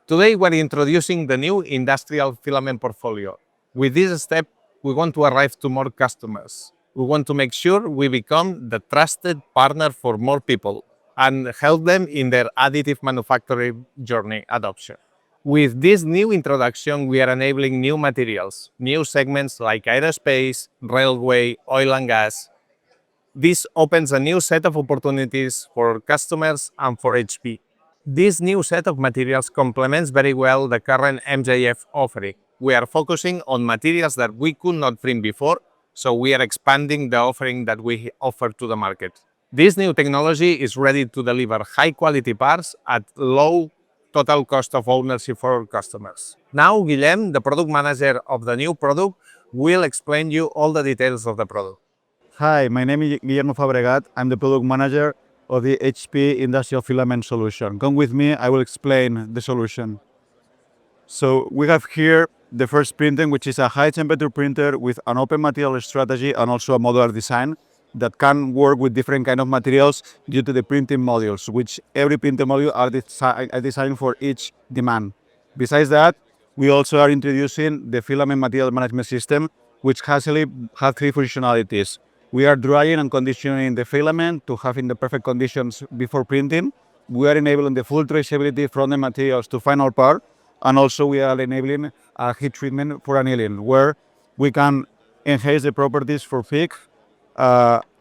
Today, we're introducing the new industrial filament portfolio. With this step, we want to arrive to more customers. We want to make sure we become the trusted partner for more people and help them in their additive manufacturing journey adoption. With this new introduction, we are enabling new materials, new segments like aerospace, railway, oil and gas. This opens a new set of opportunities for customers and for HP. This new set of materials complements very well the current MJF offering. We are focusing on materials that we could not bring before, so we are expanding the offering that we offer to the market. This new technology is ready to deliver high-quality parts at low total cost of ownership for our customers. Now, Guillem, the product manager of the new product, will explain you all the details of the product. Hi, my name is Guillermo Fabregat. I'm the product manager of the HP Industrial Filament Solution. Come with me, I will explain the solution. So we have here the first printing, which is a high temperature printer with an open material strategy and also a modular design that can work with different kind of materials due to the printing modules, which every printing module are designed for each demand. Besides that, we also are introducing the filament material management system, which has three functionalities. We are drying and conditioning the filament to have in the perfect conditions before printing. We are enabling the full traceability from the materials to final part. And also we are enabling a heat treatment for annealing, where we can enhance the properties for thick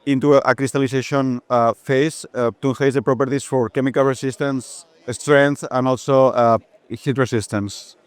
into a crystallization phase to enhance the properties for chemical resistance, strength, and also heat resistance.